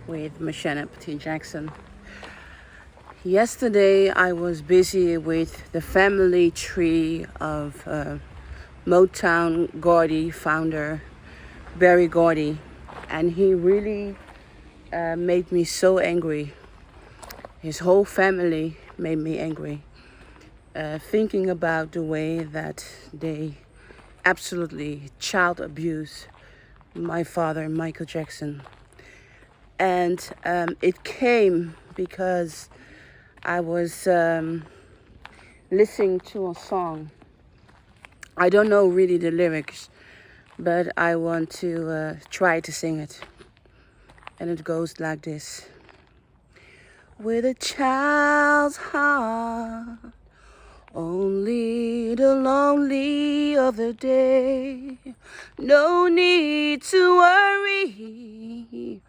with Mocienne Petit Jackson. Yesterday I was busy with the family tree of Motown Gordy founder Barry Gordy, and he really made me so angry. His whole family made me angry. Thinking about the way that they absolutely child abuse my father, Michael Jackson. And it came because I was listening to a song. I don't know really the lyrics, but I want to try to sing it. And it goes like this. With a child's heart, only the lonely of the day. No need to worry,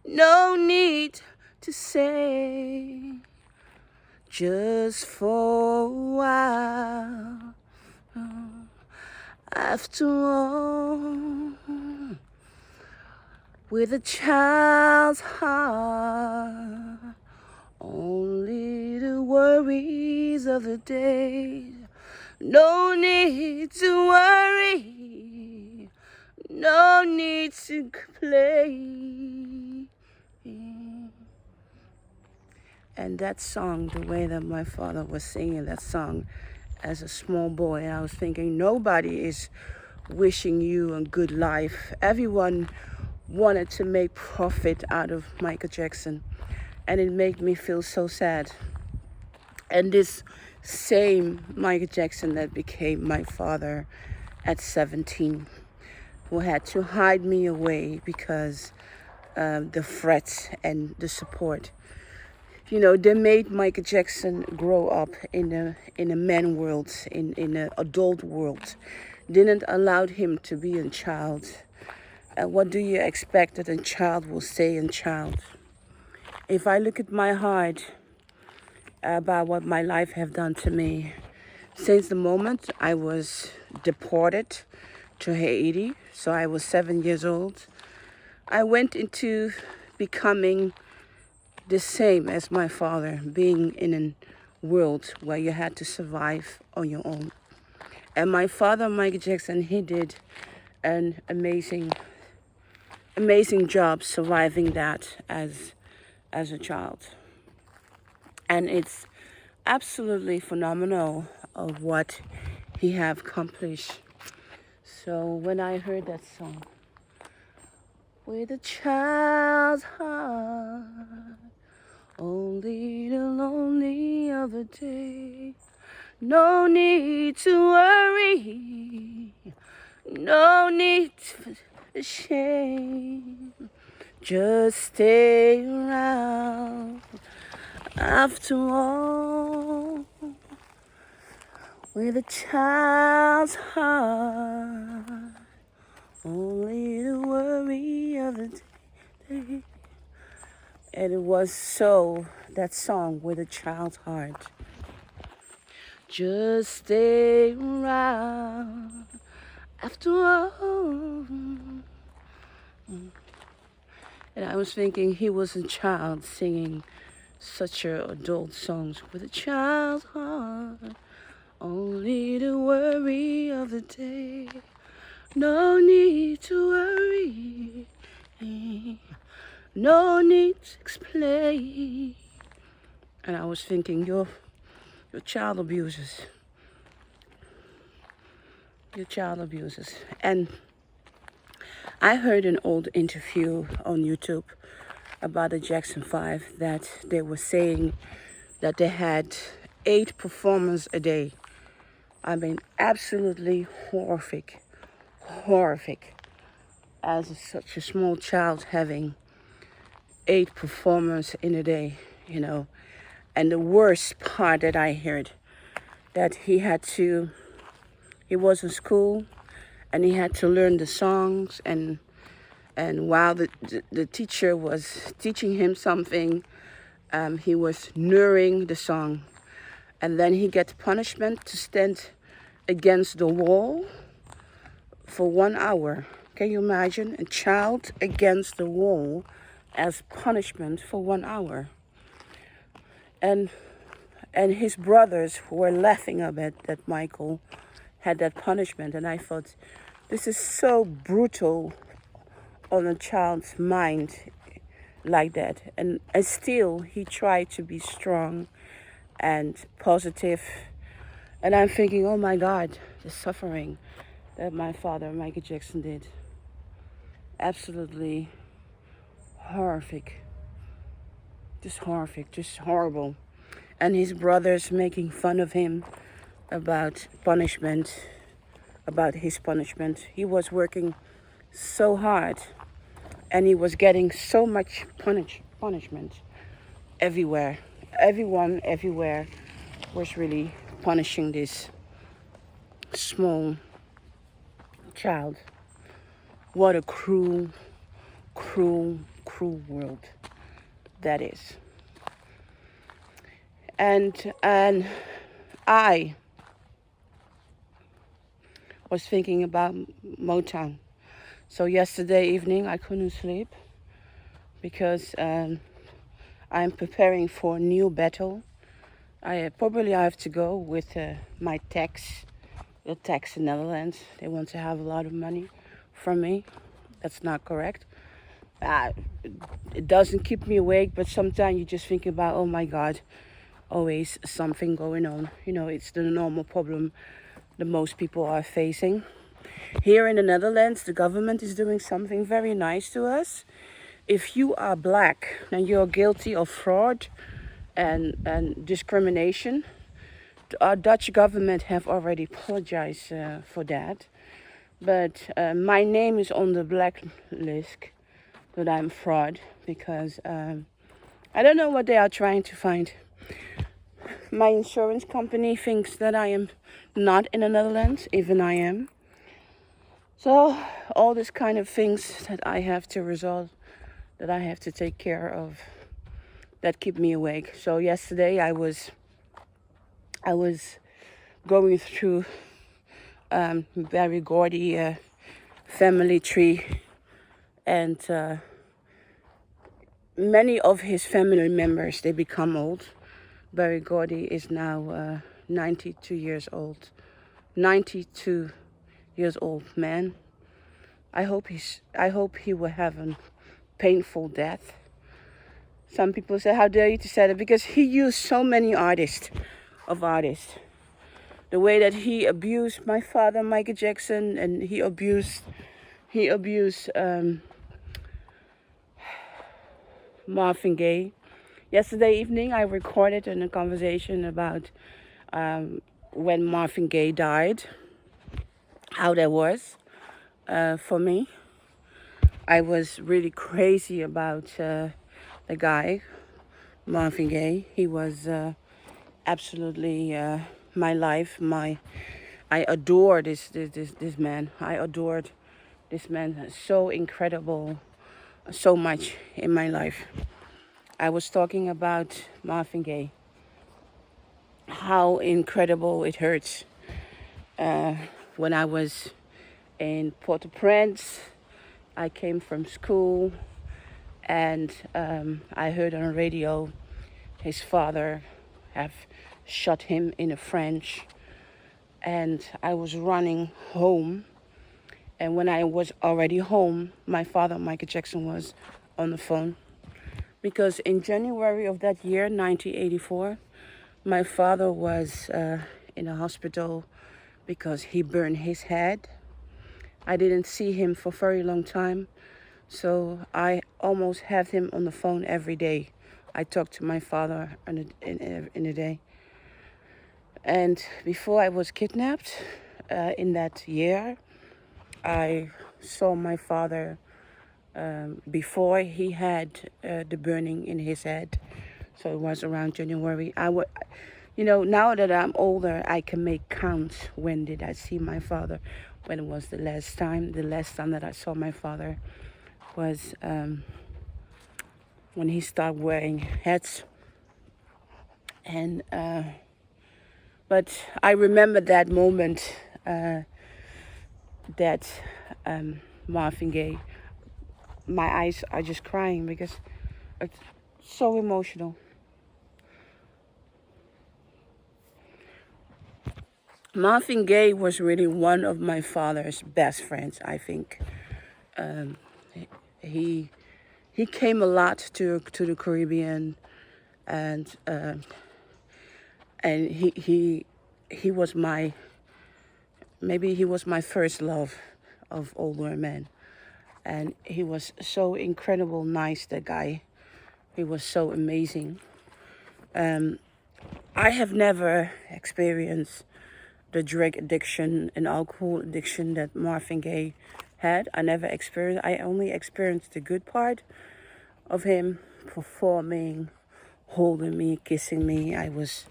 no need to say. Just for a while, after all, with a child's heart, only the worries of the day. No need to worry, no need to play. And that song, the way that my father was singing that song as a small boy, I was thinking, nobody is wishing you a good life. Everyone wanted to make profit out of Michael Jackson. And it made me feel so sad. And this same Michael Jackson that became my father at 17, who had to hide me away because the threats and the support. You know, they made Michael Jackson grow up in a man world, in an adult world. Didn't allow him to be a child. And what do you expect that a child will say in child? If I look at my heart about what my life have done to me, since the moment I was deported to Haiti, so I was 7 years old, I went into becoming the same as my father, being in a world where you had to survive on your own. And my father, Michael Jackson, he did an amazing job surviving that as a child. And it's absolutely phenomenal of what he have accomplished. So when I heard that song, with a child's heart, only the lonely of the day. No need to worry, no need for shame. Just stay around. After all, with a child's heart, only the worry of the day. And it was so, that song, with a child's heart. Just stay around. After all. And I was thinking he was a child singing such adult songs with a child's heart. Only the worry of the day. No need to worry. No need to explain. And I was thinking, you're child abusers. You're child abusers. And I heard an old interview on YouTube about the Jackson 5 that they were saying that they had 8 performances a day. I mean, absolutely horrific. As such a small child having 8 performances in a day, you know. And the worst part that I heard, that he was in school and he had to learn the songs, and while the teacher was teaching him something, he was knurring the song. And then he gets punishment to stand against the wall for 1 hour. Can you imagine a child against the wall as punishment for 1 hour. And his brothers were laughing a bit that Michael had that punishment. And I thought, this is so brutal on a child's mind like that. And still he tried to be strong and positive. And I'm thinking, oh my God, the suffering that my father, Michael Jackson, did. Absolutely horrific. Just horrific, just horrible. And his brothers making fun of him about punishment, about his punishment. He was working so hard and he was getting so much punishment everywhere. Everyone everywhere was really punishing this small child. What a cruel, cruel, cruel world that is. And I was thinking about Motown. So yesterday evening I couldn't sleep because I'm preparing for a new battle. I have to go with my tax, the tax in Netherlands. They want to have a lot of money from me. That's not correct. It doesn't keep me awake, but sometimes you just think about, oh my God, always something going on. You know, it's the normal problem that most people are facing. Here in the Netherlands, the government is doing something very nice to us. If you are black and you're guilty of fraud and discrimination, our Dutch government have already apologized for that. But my name is on the blacklist that I'm fraud because I don't know what they are trying to find. My insurance company thinks that I am not in the Netherlands, even I am. So all these kind of things that I have to resolve, that I have to take care of, that keep me awake. So yesterday I was going through Barry Gordy family tree, and many of his family members, they become old. Barry Gordy is now 92 years old. 92 years old man. I hope he will have a painful death. Some people say, how dare you to say that? Because he used so many artists. The way that he abused my father, Michael Jackson, and he abused Marvin Gaye. Yesterday evening, I recorded a conversation about when Marvin Gaye died, how that was for me. I was really crazy about the guy, Marvin Gaye. He was absolutely my life. I adore this man. I adored this man. So incredible, so much in my life. I was talking about Marvin Gaye. How incredible it hurts. When I was in Port-au-Prince, I came from school, and I heard on the radio his father have shot him in a French, and I was running home. And when I was already home, my father, Michael Jackson, was on the phone. Because in January of that year, 1984, my father was in a hospital because he burned his head. I didn't see him for a very long time, so I almost had him on the phone every day. I talked to my father in a day. And before I was kidnapped, in that year, I saw my father before he had the burning in his head. So it was around January. Now that I'm older, I can make count. When did I see my father? When it was the last time? The last time that I saw my father was when he started wearing hats. And but I remember that moment that Marvin Gaye my eyes are just crying because it's so emotional. Marvin Gaye was really one of my father's best friends, I think. Um, he he came a lot to the Caribbean, and he was he was my first love of older men, and he was so incredible nice. That guy, he was so amazing. I have never experienced the drug addiction and alcohol addiction that Marvin Gaye had. I never experienced. I only experienced the good part of him performing, holding me, kissing me. I was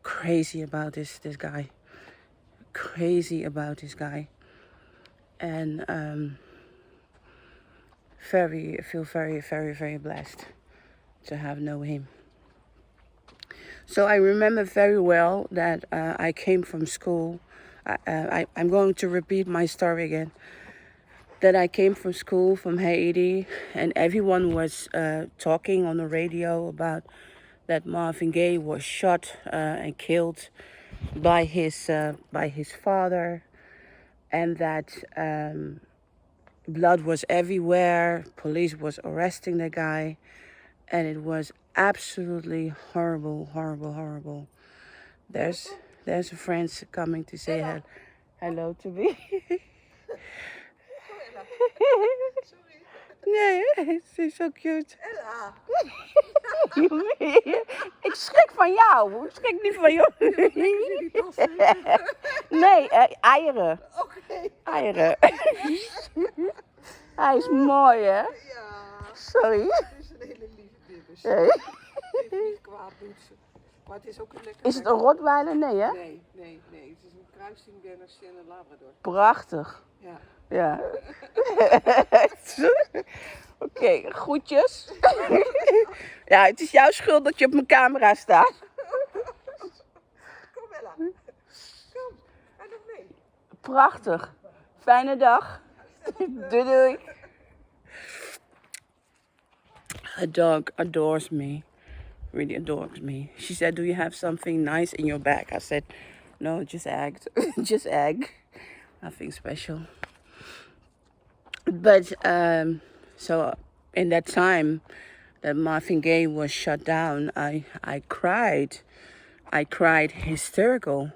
crazy about this guy. Crazy about this guy, and I feel very, very, very blessed to have known him. So I remember very well that I came from school. I'm going to repeat my story again. That I came from school from Haiti, and everyone was talking on the radio about that Marvin Gaye was shot and killed by his father, and that blood was everywhere. Police was arresting the guy, and it was absolutely horrible, horrible, horrible. There's a friend coming to say hello to me. Nee, ze is zo cute. Ella. Ik schrik van jou. Ik schrik niet van jou. Nee, eieren. Oké. Eieren. Hij is mooi, hè? Ja. Sorry. Het is een hele lieve dibbes. Nee. Even niet kwaad doet ze. Maar het is ook een lekker... Is het een Rottweiler? Nee, hè? Nee. Het is een kruising Bernardsen en Labrador. Prachtig. Ja. Ja. Oké, groetjes. Ja, het is jouw schuld dat je op mijn camera staat. Kom Ella. Kom. Ga nog mee. Prachtig. Fijne dag. Doei doei. Her dog adores me. Really adores me. She said, "Do you have something nice in your bag?" I said, "No, just egg. Just egg. Nothing special." But so in that time that Marvin Gaye was shut down, I cried. I cried hysterical.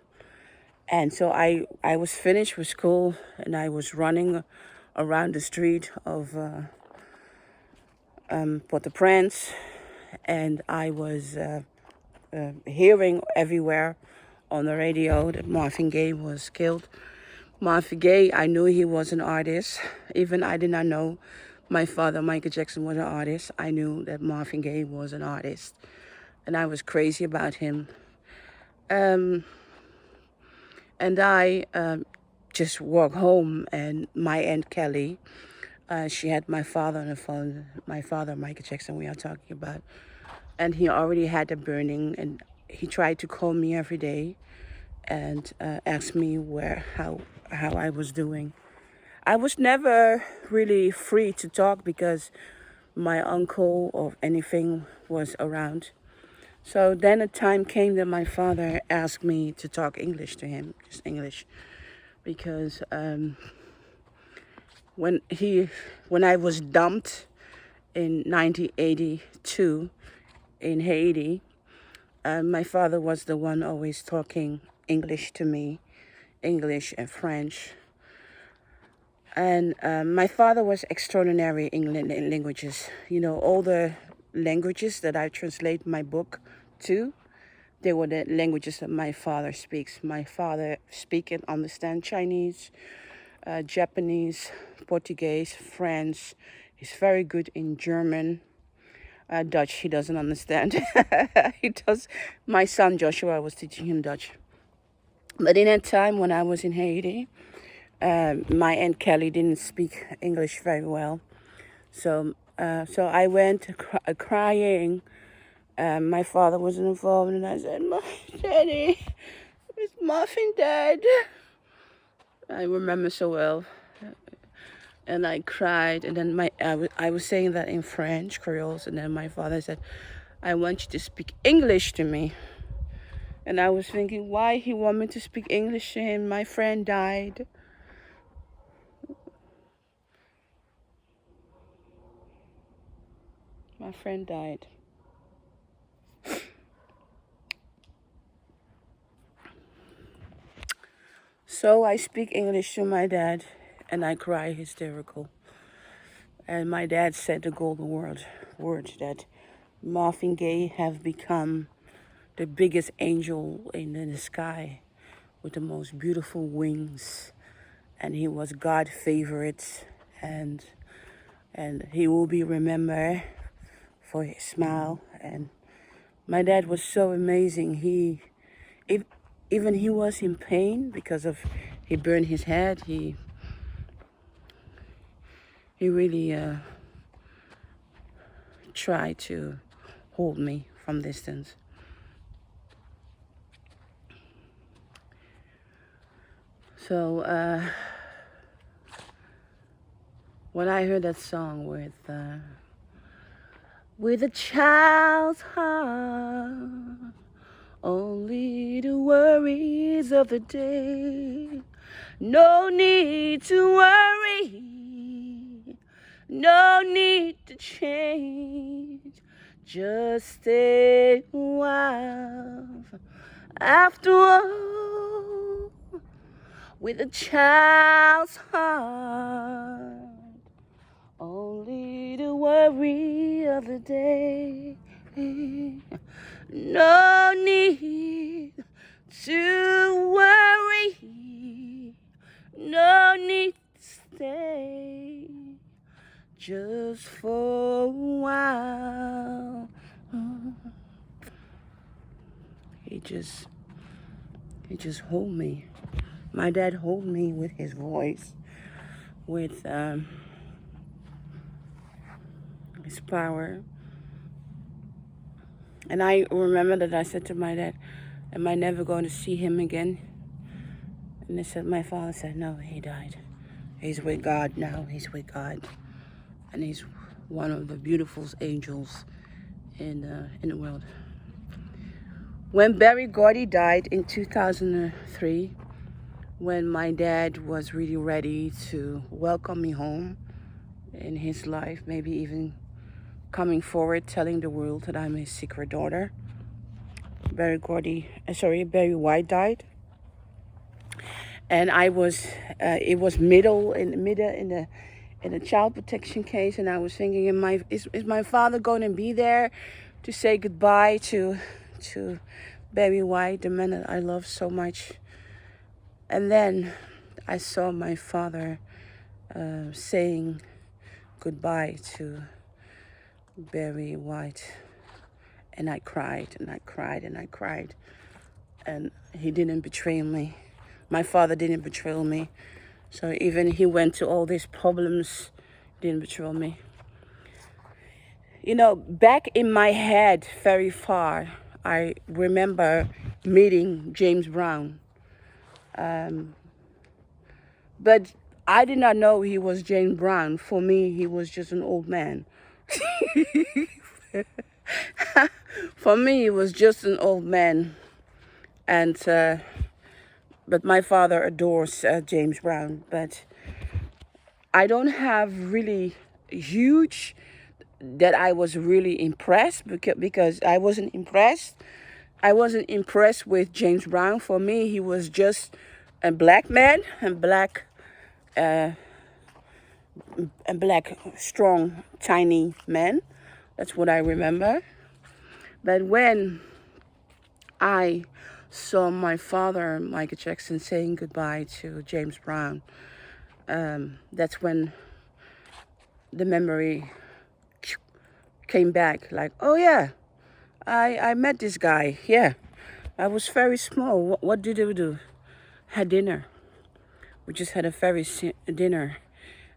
And so I was finished with school, and I was running around the street of Port-au-Prince, and I was hearing everywhere on the radio that Marvin Gaye was killed. Marvin Gaye, I knew he was an artist. Even I did not know my father, Michael Jackson, was an artist. I knew that Marvin Gaye was an artist, and I was crazy about him. And I just walked home, and my Aunt Kelly, she had my father on the phone. My father, Michael Jackson, we are talking about. And he already had a burning, and he tried to call me every day and ask me how I was doing. I was never really free to talk because my uncle or anything was around. So then a time came that my father asked me to talk English to him, just English, because when I was dumped in 1982 in Haiti, my father was the one always talking English to me, English and French. And my father was extraordinary in languages. You know, all the languages that I translate my book to, they were the languages that my father speaks. My father speaks and understands Chinese, Japanese, Portuguese, French. He's very good in German. Dutch, he doesn't understand. He does. My son Joshua, I was teaching him Dutch. But in that time when I was in Haiti, my Aunt Kelly didn't speak English very well. So I went crying. My father wasn't involved, and I said, "Daddy, is Muffin dead?" I remember so well. and I cried. And then I was saying that in French, Creoles, and then my father said, I want you to speak English to me. And I was thinking, why he want me to speak English to him? My friend died. My friend died. So I speak English to my dad, and I cry hysterical. And my dad said the golden word that Marvin Gaye have become the biggest angel in the sky with the most beautiful wings, and he was God's favorite, and he will be remembered for his smile. And my dad was so amazing. Even he was in pain because of he burned his head. He really tried to hold me from distance. So when I heard that song with a child's heart, only the worries of the day, no need to worry, no need to change, just stay a while. After all, with a child's heart, only the worry of the day, no need to worry, no need to stay, just for a while. He just hold me. My dad hold me with his voice, with his power. And I remember that I said to my dad, am I never going to see him again? And my father said, no, he died. He's with God now. He's with God. And he's one of the beautiful angels in the world. When Barry Gordy died in 2003, when my dad was really ready to welcome me home in his life, maybe even coming forward, telling the world that I'm his secret daughter, Barry White died. And I was, it was middle in the child protection case, and I was thinking, is my father going to be there to say goodbye to Barry White, the man that I love so much? And then I saw my father saying goodbye to Barry White, and I cried and I cried and I cried. And he didn't betray me. My father didn't betray me. So even he went to all these problems, didn't betray me. You know, back in my head, very far, I remember meeting James Brown. But I did not know he was James Brown. For me, he was just an old man. For me, he was just an old man. And but my father adores James Brown. But I don't have really huge that I was really impressed, because I wasn't impressed. I wasn't impressed with James Brown. For me, he was just a black man, and black, strong, tiny man. That's what I remember. But when I saw my father, Michael Jackson, saying goodbye to James Brown, that's when the memory came back. Like, oh yeah, I met this guy. Yeah, I was very small. What did we do? Had dinner. We just had a very dinner.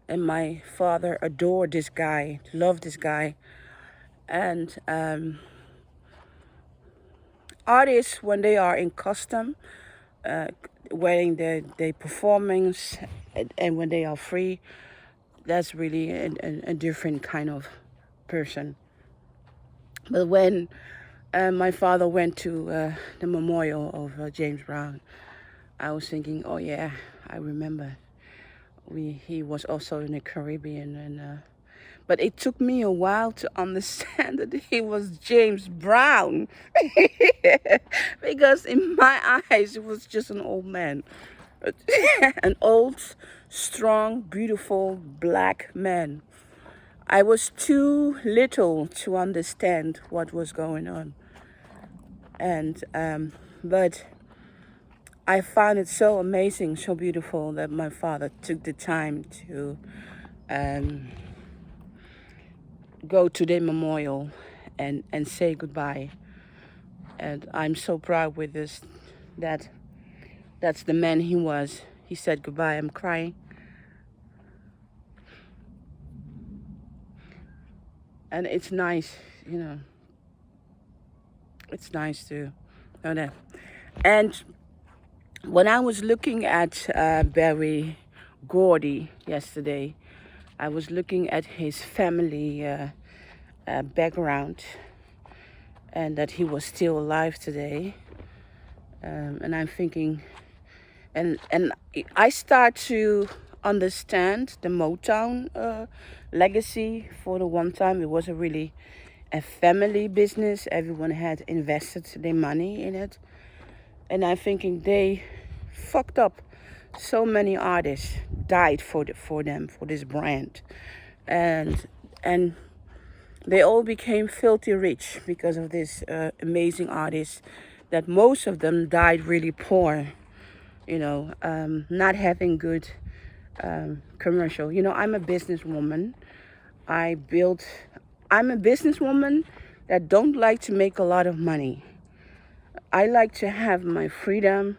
And my father adored this guy, loved this guy. And artists, when they are in costume, wearing their performance, and when they are free, that's really a different kind of person. But when my father went to the memorial of James Brown, I was thinking, oh yeah, I remember. He was also in the Caribbean, and but it took me a while to understand that he was James Brown, because in my eyes, it was just an old man, an old, strong, beautiful black man. I was too little to understand what was going on, and but I found it so amazing, so beautiful that my father took the time to go to the memorial and say goodbye. And I'm so proud with this, that that's the man he was. He said goodbye. I'm crying. And it's nice, it's nice to know that. And when I was looking at Barry Gordy yesterday, I was looking at his family background, and that he was still alive today. And I'm thinking, and I start to understand the Motown legacy. For the one time, it was a family business. Everyone had invested their money in it, and I'm thinking they fucked up. So many artists died for them, for this brand, and they all became filthy rich because of this amazing artists. That most of them died really poor, not having good commercial. I'm a businesswoman. I'm a businesswoman that don't like to make a lot of money. I like to have my freedom.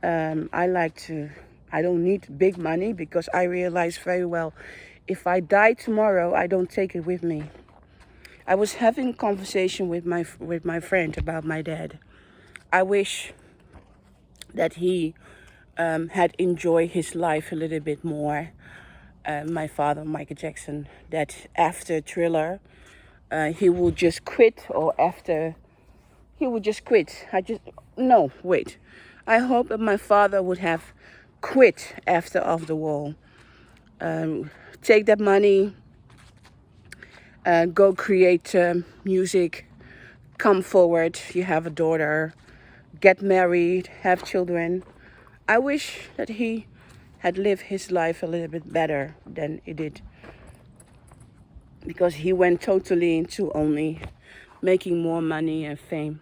I don't need big money, because I realize very well, if I die tomorrow, I don't take it with me. I was having a conversation with my friend about my dad. I wish that he had enjoyed his life a little bit more. My father, Michael Jackson, that after Thriller, he would just quit, or after he would just quit. No, wait. I hope that my father would have quit after Off the Wall. Take that money, go create music, come forward. You have a daughter, get married, have children. I wish that he had lived his life a little bit better than he did, because he went totally into only making more money and fame.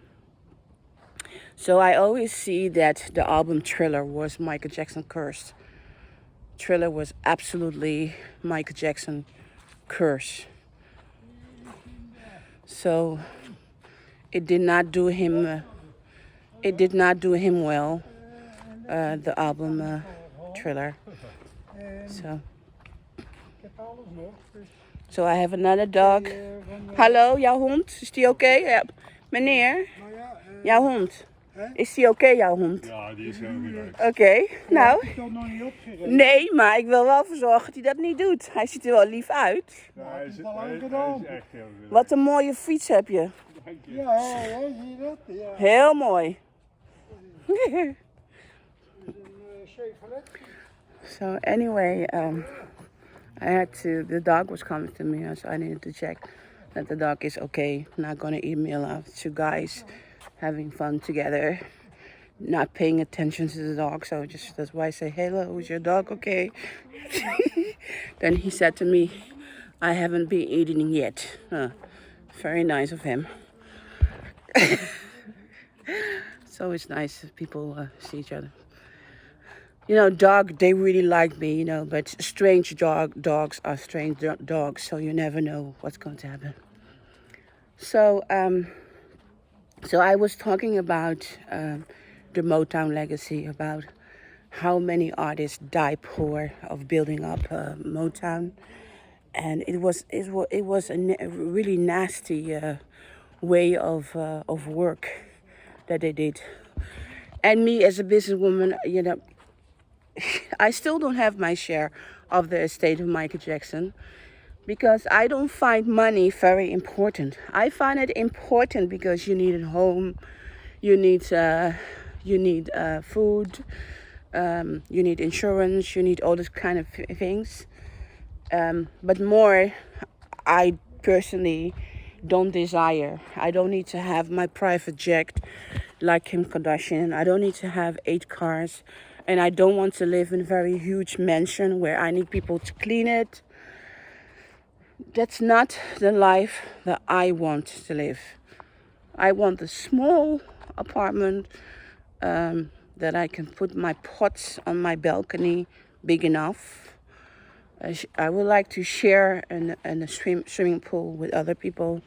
So I always see that the album Thriller was Michael Jackson cursed. Thriller was absolutely Michael Jackson curse. So it did not do him. It did not do him well. The album Thriller. So I have another dog. Hallo, jouw hond? Is die oké? Ja. Meneer, jouw hond. Is die oké, jouw hond? Ja, die is heel relaxed. Oké, nou. Ik heb het nog niet opgereden. Nee, maar ik wil wel voor zorgen dat hij dat niet doet. Hij ziet er wel lief uit. Ja, hij is echt heel relaxed. Wat een mooie fiets heb je. Dank je. Ja, zie je dat? Ja. Heel mooi. Chevrolet. So anyway, the dog was coming to me, so I needed to check that the dog is okay. Not gonna email out two guys having fun together, not paying attention to the dog. So that's why I say, hello, is your dog okay? Then he said to me, I haven't been eating yet. Very nice of him. So it's nice if people see each other. They really like me, but strange dogs are strange dogs, so you never know what's going to happen. So I was talking about the Motown legacy, about how many artists died poor of building up Motown, and it was a really nasty way of work that they did. And me as a businesswoman, I still don't have my share of the estate of Michael Jackson, because I don't find money very important. I find it important because you need a home, you need food, you need insurance, you need all those kind of things. But more, I personally don't desire. I don't need to have my private jet like Kim Kardashian. I don't need to have 8 cars. And I don't want to live in a very huge mansion where I need people to clean it. That's not the life that I want to live. I want a small apartment that I can put my pots on my balcony big enough. I would like to share a swimming pool with other people.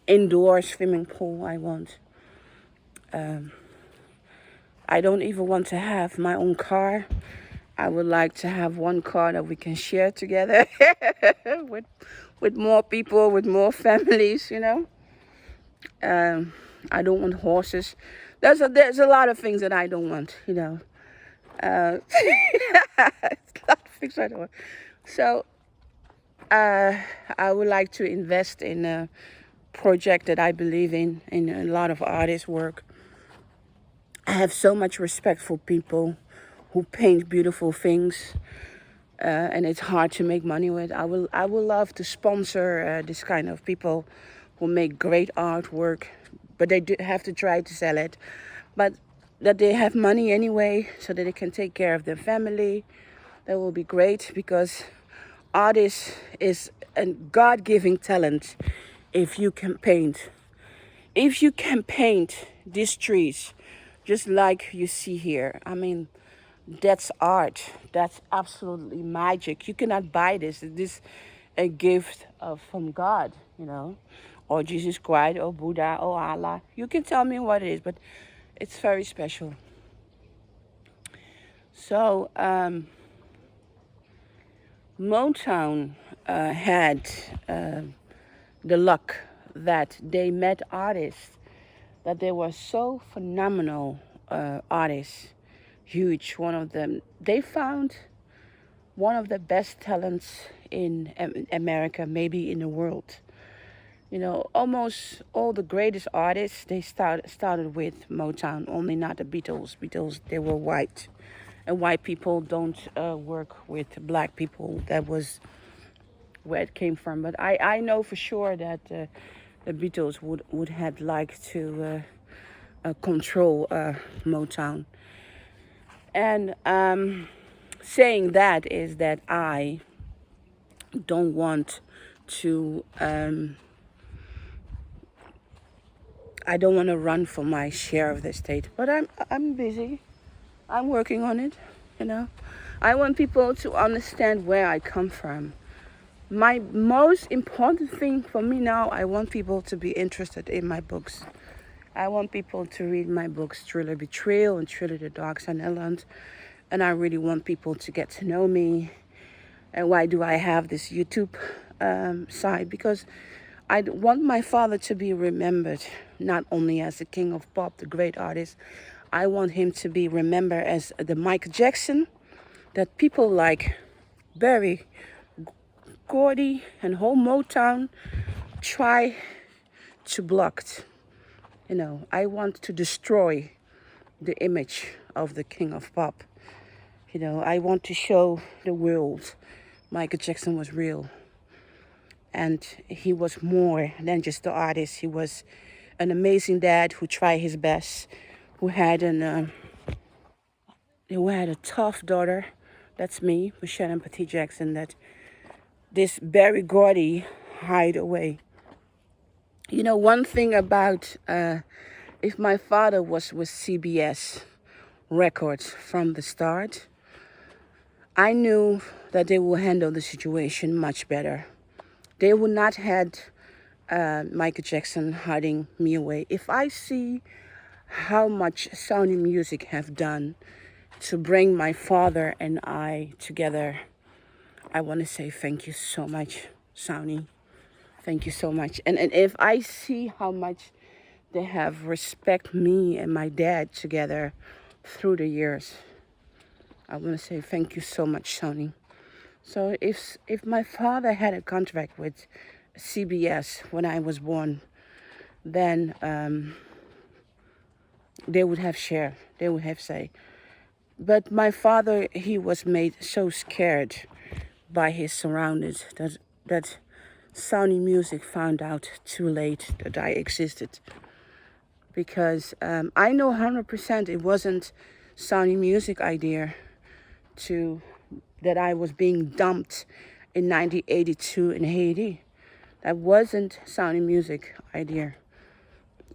Indoor swimming pool I want. I don't even want to have my own car. I would like to have one car that we can share together with more people, with more families, you know. I don't want horses. There's a lot of things that I don't want, you know. A lot of things I don't want. So I would like to invest in a project that I believe in a lot of artists' work. I have so much respect for people who paint beautiful things, and it's hard to make money with. I will love to sponsor this kind of people who make great artwork, but they do have to try to sell it. But that they have money anyway, so that they can take care of their family. That will be great, because artist is a God-given talent. If you can paint, these trees, just like you see here, I mean, that's art. That's absolutely magic. You cannot buy this. This is a gift from God, you know, or Jesus Christ, or Buddha, or Allah. You can tell me what it is, but it's very special. So Motown had the luck that they met artists, that they were so phenomenal artists, huge. One of them, they found one of the best talents in America, maybe in the world. You know, almost all the greatest artists, they started with Motown, only not the Beatles. Beatles, they were white. And white people don't work with black people. That was where it came from. But I know for sure that the Beatles would have liked to control Motown. And saying that is that I don't want to I don't want to run for my share of the estate, but I'm busy. I'm working on it, you know. I want people to understand where I come from. My most important thing for me now, I want people to be interested in my books. I want people to read my books, Thriller Betrayal and Thriller The Dark Side Island. And I really want people to get to know me. And why do I have this YouTube side? Because I want my father to be remembered, not only as the king of pop, the great artist. I want him to be remembered as the Michael Jackson that people like Barry Gordy and whole Motown try to block. You know, I want to destroy the image of the king of pop. You know, I want to show the world Michael Jackson was real. And he was more than just the artist. He was an amazing dad who tried his best, who had a tough daughter. That's me, Mocienne Petit Jackson, that this Barry Gordy hide away. You know, one thing about if my father was with CBS Records from the start, I knew that they will handle the situation much better. They would not had Michael Jackson hiding me away. If I see how much Sony Music have done to bring my father and I together, I want to say thank you so much, Sony. Thank you so much. And if I see how much they have respect me and my dad together through the years, I want to say thank you so much, Sonny. So if my father had a contract with CBS when I was born, then they would have share. They would have say. But my father, he was made so scared by his surroundings that Sony Music found out too late that I existed. Because I know 100% it wasn't Sony Music idea that I was being dumped in 1982 in Haiti. That wasn't Sony Music idea.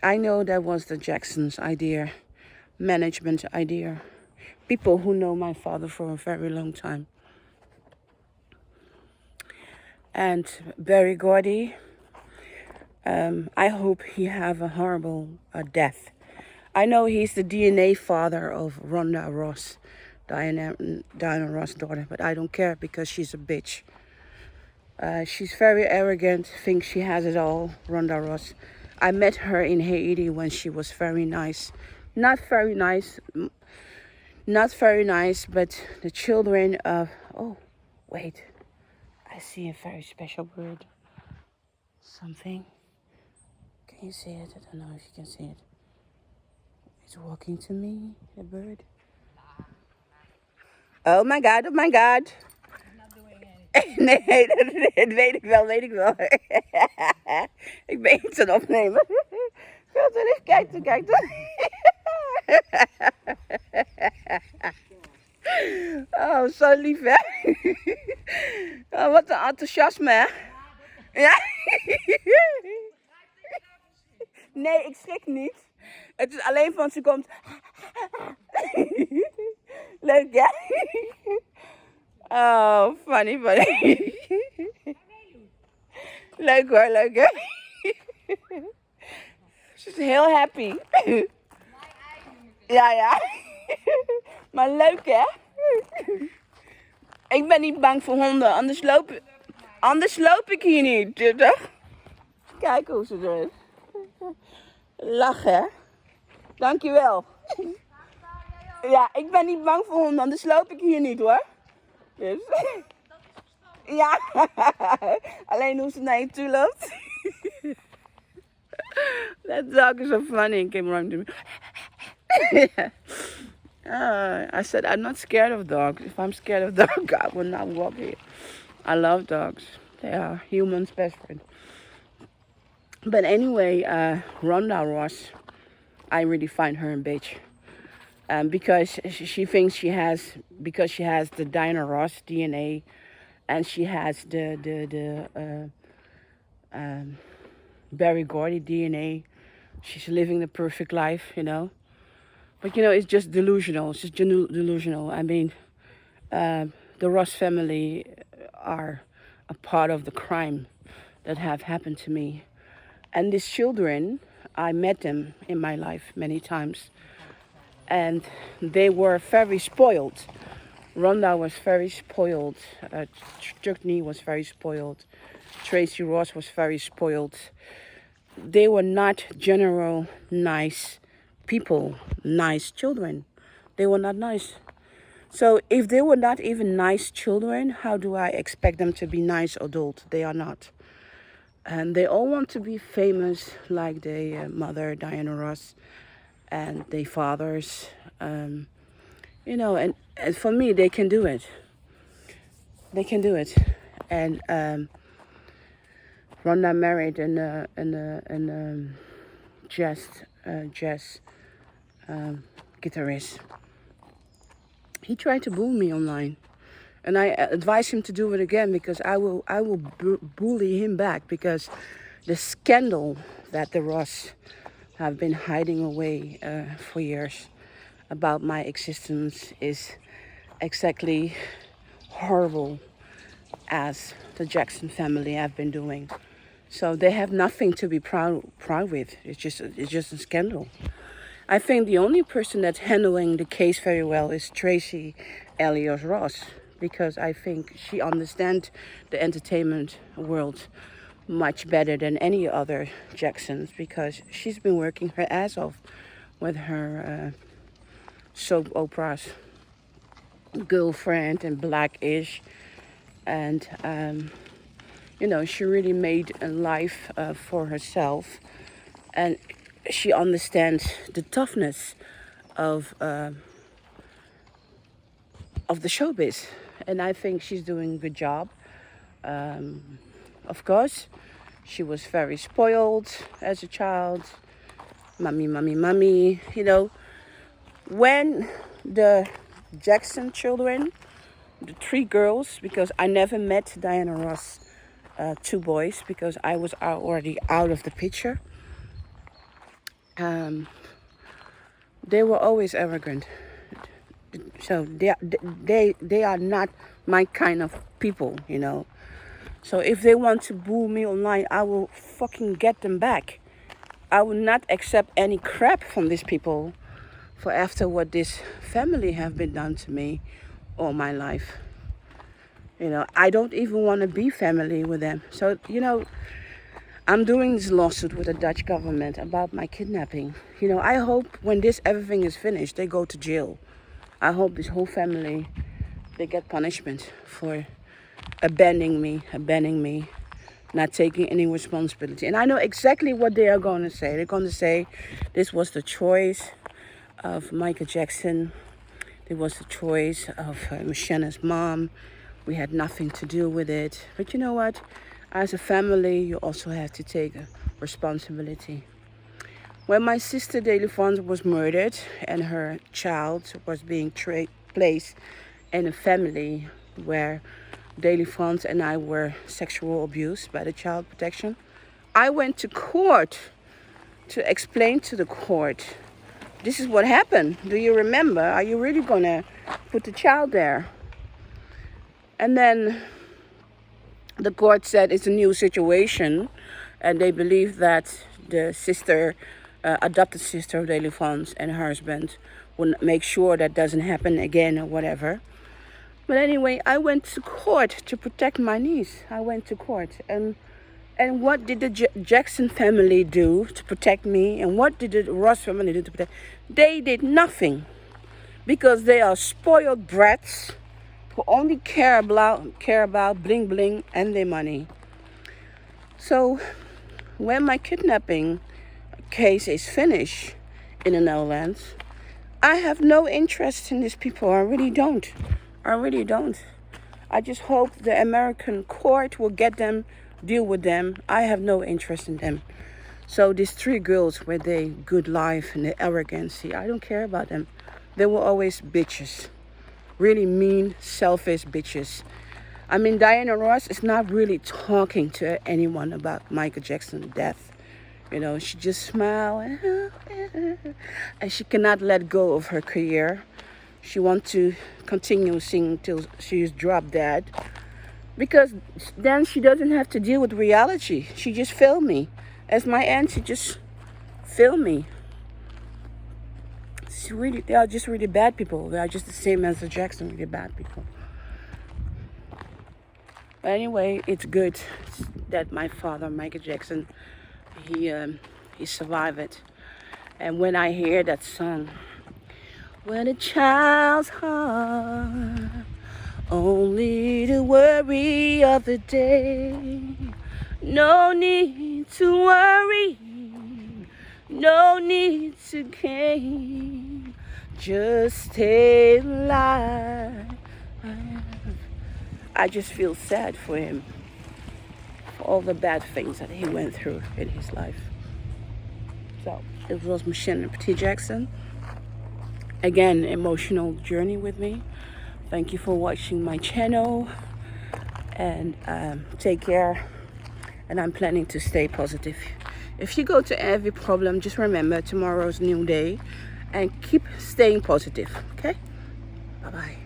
I know that was the Jacksons' idea, management idea. People who know my father for a very long time. And Barry Gordy, I hope he have a horrible death. I know he's the DNA father of Rhonda Ross, Diana Ross' daughter, but I don't care because she's a bitch. She's very arrogant, thinks she has it all, Rhonda Ross. I met her in Haiti when she was very nice. Not very nice, but the children of... Oh, wait. I see a very special bird. Something. Can you see it? I don't know if you can see it. It's walking to me, the bird. Oh my god, oh my god. Nee, dat weet ik wel. Ik ben iets aan het opnemen. Kijk dan. Oh, zo lief hè. Oh, wat een enthousiasme hè. Ja. Nee, ik schrik niet. Het is alleen van ze komt. Leuk hè. Oh, funny. Leuk hoor, leuk hè. Ze is heel happy. Ja. Maar leuk hè. Ik ben niet bang voor honden, anders loop ik hier niet. Toch? Kijk hoe ze doen. Lachen hè. Dankjewel. Ja, ik ben niet bang voor honden, anders loop ik hier niet hoor. Dus. Ja, alleen hoe ze naar je toe loopt. That dog is so funny and came around to me. I said, I'm not scared of dogs. If I'm scared of dogs, I would not walk here. I love dogs. They are humans' best friend. But anyway, Rhonda Ross, I really find her a bitch. Because she thinks because she has the Diana Ross DNA, and she has the Barry Gordy DNA. She's living the perfect life, you know. But you know, it's just delusional. It's just delusional. I mean, the Ross family are a part of the crime that have happened to me. And these children, I met them in my life many times. And they were very spoiled. Rhonda was very spoiled. Chuckney was very spoiled. Tracy Ross was very spoiled. They were not general nice people, nice children. They were not nice. So if they were not even nice children, how do I expect them to be nice adults? They are not. And they all want to be famous like their mother, Diana Ross, and their fathers. You know, and for me, they can do it. They can do it. And Rhonda married an jazz guitarist. He tried to bully me online, and I advised him to do it again because I will bully him back, because the scandal that the Ross have been hiding away for years about my existence is exactly horrible as the Jackson family have been doing. So they have nothing to be proud with. It's just a scandal. I think the only person that's handling the case very well is Tracy Elliott Ross, because I think she understands the entertainment world much better than any other Jacksons, because she's been working her ass off with her soap operas. girlfriend and blackish, and she really made a life for herself, and she understands the toughness of the showbiz, and I think she's doing a good job. Of course, she was very spoiled as a child. Mommy, mommy, mommy. When the Jackson children, the three girls, because I never met Diana Ross, two boys, because I was already out of the picture. They were always arrogant. So they are not my kind of people. So if they want to boo me online, I will fucking get them back. I will not accept any crap from these people for after what this family have been done to me all my life. I don't even want to be family with them. So, I'm doing this lawsuit with the Dutch government about my kidnapping. I hope when everything is finished, they go to jail. I hope this whole family, they get punishment for abandoning me, not taking any responsibility. And I know exactly what they are going to say. They're going to say this was the choice of Michael Jackson. It was the choice of Mocienne's mom. We had nothing to do with it. But you know what? As a family, you also have to take responsibility. When my sister Delphonse was murdered and her child was being placed in a family where Delphonse and I were sexual abused by the child protection, I went to court to explain to the court, this is what happened. Do you remember? Are you really going to put the child there? And then the court said it's a new situation, and they believe that the sister, adopted sister of Delphonse and her husband will make sure that doesn't happen again or whatever. But anyway, I went to court to protect my niece. I went to court. And what did the Jackson family do to protect me? And what did the Ross family do to protect? They did nothing. Because they are spoiled brats who only care about bling bling and their money. So when my kidnapping case is finished in the Netherlands, I have no interest in these people. I really don't. I just hope the American court will get them, deal with them. I have no interest in them. So these three girls with their good life and their arrogancy, I don't care about them. They were always bitches. Really mean, selfish bitches. I mean, Diana Ross is not really talking to anyone about Michael Jackson's death. She just smiles and she cannot let go of her career. She wants to continue singing till she's drop dead, because then she doesn't have to deal with reality. She just failed me. As my aunt, she just failed me. They are just really bad people. They are just the same as the Jackson, really bad people. But anyway, it's good that my father, Michael Jackson, he survived it. And when I hear that song, when a child's heart, only the worry of the day, no need to worry, no need to care, just stay alive. I just feel sad for him, for all the bad things that he went through in his life. So it was Mocienne Petit Jackson. Again, emotional journey with me. Thank you for watching my channel, and take care. And I'm planning to stay positive. If you go to every problem, just remember tomorrow's new day and keep staying positive. Okay? Bye-bye.